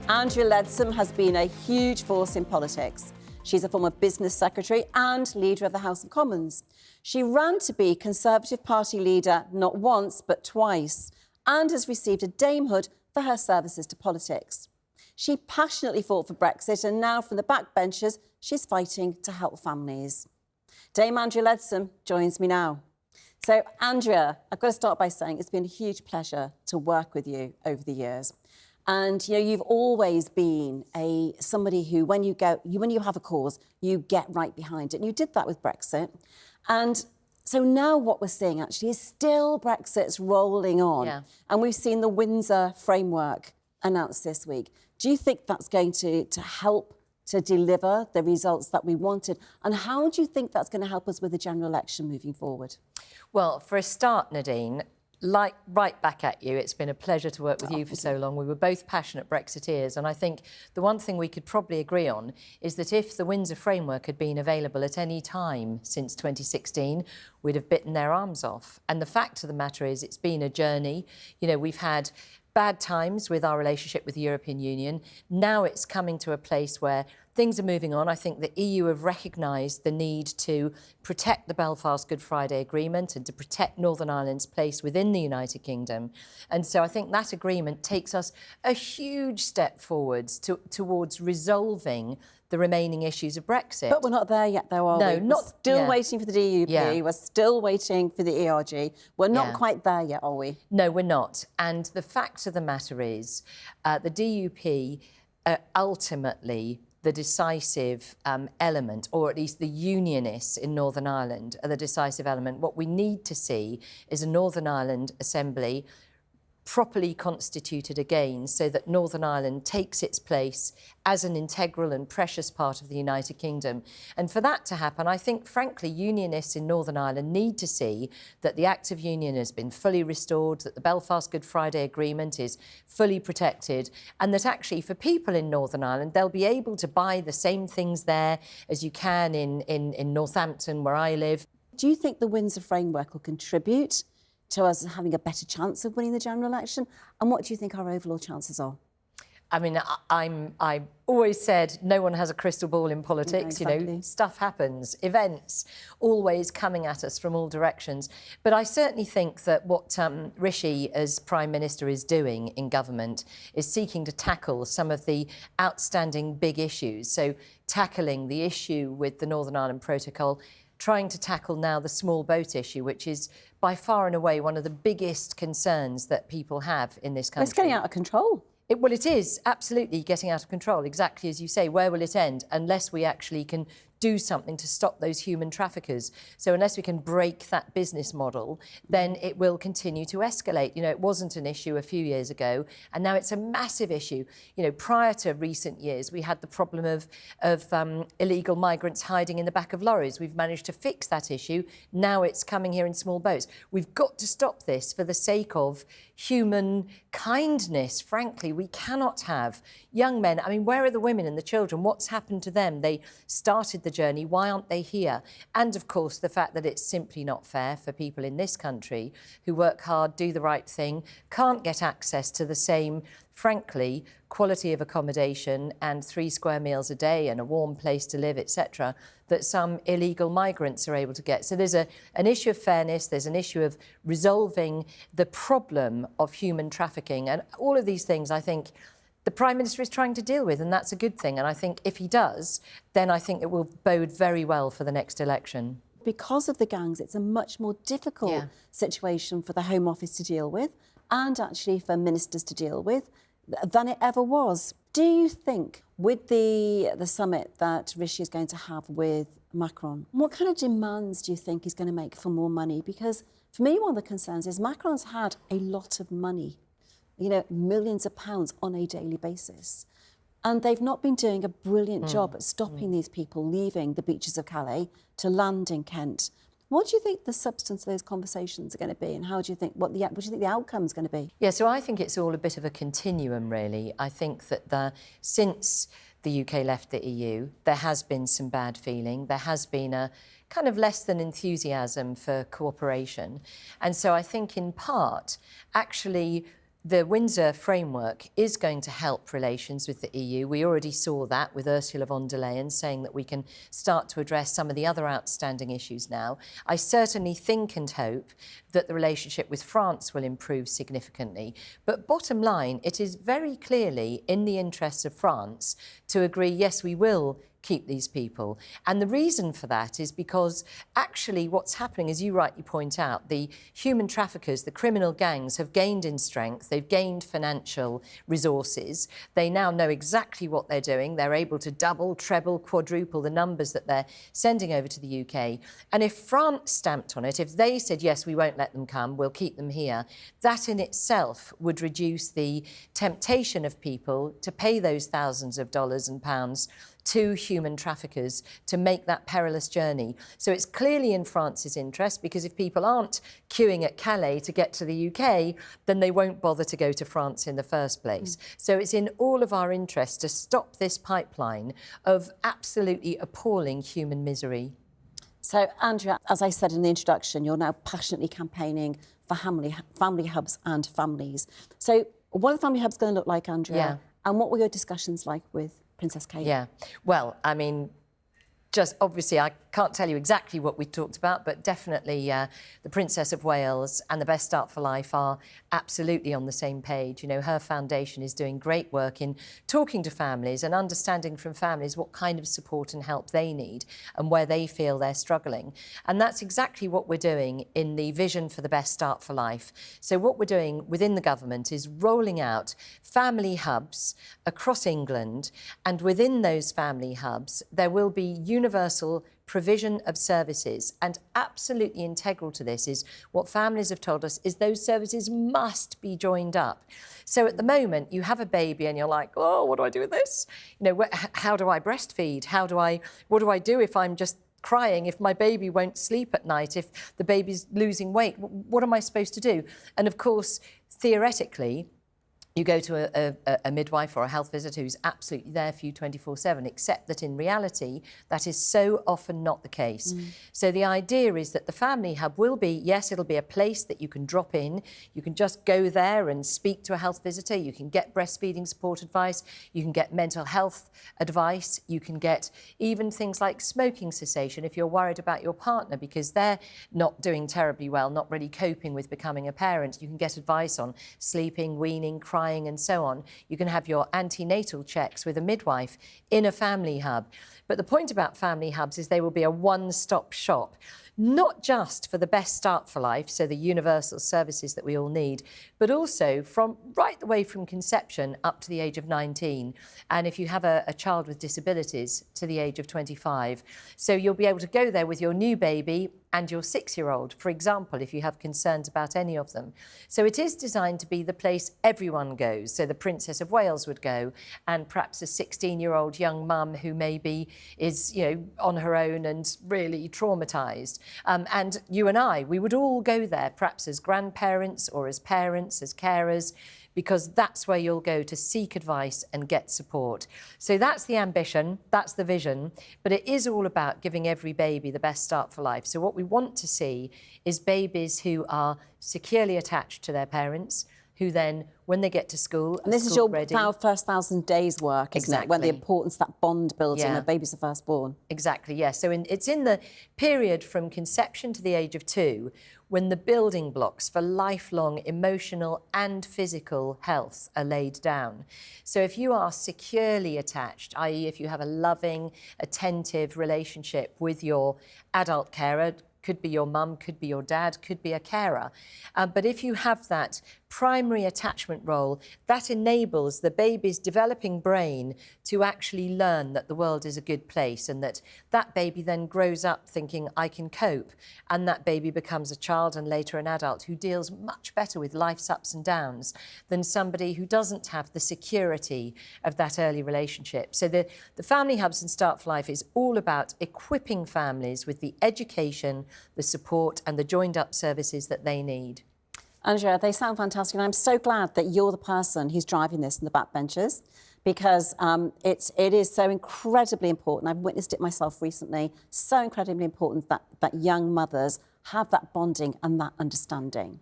Andrea Leadsom has been a huge force in politics. She's a former business secretary and leader of the House of Commons. She ran to be Conservative Party leader not once but twice and has received a damehood for her services to politics. She passionately fought for Brexit and now from the backbenchers she's fighting to help families. Dame Andrea Leadsom joins me now. So, Andrea, I've got to start by saying it's been a huge pleasure to work with you over the years. And, you know, you've always been somebody who, when you have a cause, you get right behind it. And you did that with Brexit. And so now what we're seeing, actually, is still Brexit's rolling on. Yeah. And we've seen the Windsor Framework announced this week. Do you think that's going to help to deliver the results that we wanted? And how do you think that's going to help us with the general election moving forward? Well, for a start, Nadine, right back at you. It's been a pleasure to work with you for so long. We were both passionate Brexiteers, and I think the one thing we could probably agree on is that if the Windsor Framework had been available at any time since 2016, we'd have bitten their arms off. And the fact of the matter is it's been a journey. You know, we've had bad times with our relationship with the European Union. Now it's coming to a place where things are moving on. I think the EU have recognised the need to protect the Belfast Good Friday Agreement and to protect Northern Ireland's place within the United Kingdom. And so I think that agreement takes us a huge step forwards towards resolving the remaining issues of Brexit. But we're not there yet, though, are we? No, we're still waiting for the DUP. Yeah. We're still waiting for the ERG. We're not quite there yet, are we? No, we're not. And the fact of the matter is the DUP ultimately the decisive element, or at least the unionists in Northern Ireland are the decisive element. What we need to see is a Northern Ireland Assembly properly constituted again so that Northern Ireland takes its place as an integral and precious part of the United Kingdom. And for that to happen, I think, frankly, unionists in Northern Ireland need to see that the Act of Union has been fully restored, that the Belfast Good Friday Agreement is fully protected, and that actually for people in Northern Ireland, they'll be able to buy the same things there as you can in Northampton, where I live. Do you think the Windsor Framework will contribute to us having a better chance of winning the general election? And what do you think our overall chances are? I mean, I always said no one has a crystal ball in politics. Yeah, exactly. You know, stuff happens, events always coming at us from all directions. But I certainly think that what Rishi as Prime Minister is doing in government is seeking to tackle some of the outstanding big issues. So tackling the issue with the Northern Ireland Protocol, trying to tackle now the small boat issue, which is by far and away one of the biggest concerns that people have in this country. It's getting out of control. Well, it is absolutely getting out of control, exactly as you say. Where will it end? Unless we actually can do something to stop those human traffickers. So unless we can break that business model, then it will continue to escalate. You know, it wasn't an issue a few years ago, and now it's a massive issue. You know, prior to recent years, we had the problem of illegal migrants hiding in the back of lorries. We've managed to fix that issue. Now it's coming here in small boats. We've got to stop this for the sake of human kindness. Frankly, we cannot have young men. I mean, where are the women and the children? What's happened to them? They started the journey. Why aren't they here? And of course, the fact that it's simply not fair for people in this country who work hard, do the right thing, can't get access to the same, frankly, quality of accommodation and 3 square meals a day and a warm place to live, etc., that some illegal migrants are able to get. So there's an issue of fairness, there's an issue of resolving the problem of human trafficking. And all of these things, I think, the Prime Minister is trying to deal with, and that's a good thing. And I think if he does, then I think it will bode very well for the next election. Because of the gangs, it's a much more difficult situation for the Home Office to deal with and actually for ministers to deal with than it ever was. Do you think with the summit that Rishi is going to have with Macron, what kind of demands do you think he's going to make for more money? Because for me, one of the concerns is Macron's had a lot of money, you know, millions of pounds on a daily basis. And they've not been doing a brilliant job at stopping these people leaving the beaches of Calais to land in Kent. What do you think the substance of those conversations are going to be, and how do you think what do you think the outcome is going to be? Yeah, so I think it's all a bit of a continuum, really. I think that since the UK left the EU, there has been some bad feeling. There has been a kind of less than enthusiasm for cooperation. And so I think in part, actually, the Windsor Framework is going to help relations with the EU. We already saw that with Ursula von der Leyen saying that we can start to address some of the other outstanding issues now. I certainly think and hope that the relationship with France will improve significantly. But bottom line, it is very clearly in the interests of France to agree, yes, we will keep these people. And the reason for that is because actually what's happening, as you rightly point out, the human traffickers, the criminal gangs have gained in strength, they've gained financial resources, they now know exactly what they're doing, they're able to double, treble, quadruple the numbers that they're sending over to the UK. And if France stamped on it, if they said, yes, we won't let them come, we'll keep them here, that in itself would reduce the temptation of people to pay those thousands of dollars and pounds to human traffickers to make that perilous journey. So it's clearly in France's interest, because if people aren't queuing at Calais to get to the UK, then they won't bother to go to France in the first place. So it's in all of our interest to stop this pipeline of absolutely appalling human misery. So, Andrea, as I said in the introduction, you're now passionately campaigning for family hubs and families. So what are the family hubs going to look like, Andrea? Yeah. And what were your discussions like with Princess Kate? Yeah, well, I mean, just obviously I can't tell you exactly what we talked about, but definitely the Princess of Wales and the Best Start for Life are absolutely on the same page. You know, her foundation is doing great work in talking to families and understanding from families what kind of support and help they need and where they feel they're struggling. And that's exactly what we're doing in the vision for the Best Start for Life. So what we're doing within the government is rolling out family hubs across England, and within those family hubs there will be universal provision of services, and absolutely integral to this is what families have told us is those services must be joined up. So at the moment you have a baby and you're like, oh, what do I do with this? You know, how do I breastfeed? What do I do if I'm just crying, if my baby won't sleep at night, if the baby's losing weight? What am I supposed to do? And of course, theoretically, you go to a midwife or a health visitor who's absolutely there for you 24/7, except that in reality, that is so often not the case. So the idea is that the family hub will be, yes, it'll be a place that you can drop in. You can just go there and speak to a health visitor. You can get breastfeeding support advice. You can get mental health advice. You can get even things like smoking cessation if you're worried about your partner because they're not doing terribly well, not really coping with becoming a parent. You can get advice on sleeping, weaning, crying, and so on. You can have your antenatal checks with a midwife in a family hub. But the point about family hubs is they will be a one-stop shop, not just for the Best Start for Life, so the universal services that we all need, but also from right the way from conception up to the age of 19. And if you have a child with disabilities, to the age of 25. So you'll be able to go there with your new baby and your 6-year-old, for example, if you have concerns about any of them. So it is designed to be the place everyone goes. So the Princess of Wales would go, and perhaps a 16-year-old young mum who maybe is, you know, on her own and really traumatised. And you and I, we would all go there, perhaps as grandparents or as parents, as carers, because that's where you'll go to seek advice and get support. So that's the ambition, that's the vision, but it is all about giving every baby the best start for life. So what we want to see is babies who are securely attached to their parents, who then, when they get to school, and this is your first 1,000 days work, isn't it? When the importance, that bond building, when babies are first born. Exactly, yes. So it's in the period from conception to the age of 2 when the building blocks for lifelong emotional and physical health are laid down. So if you are securely attached, i.e. if you have a loving, attentive relationship with your adult carer, could be your mum, could be your dad, could be a carer. But if you have that primary attachment role, that enables the baby's developing brain to actually learn that the world is a good place, and that baby then grows up thinking, I can cope. And that baby becomes a child and later an adult who deals much better with life's ups and downs than somebody who doesn't have the security of that early relationship. So the Family Hubs and Start for Life is all about equipping families with the education, the support and the joined up services that they need. Andrea, they sound fantastic, and I'm so glad that you're the person who's driving this in the backbenchers, because it is so incredibly important. I've witnessed it myself recently. So incredibly important that young mothers have that bonding and that understanding.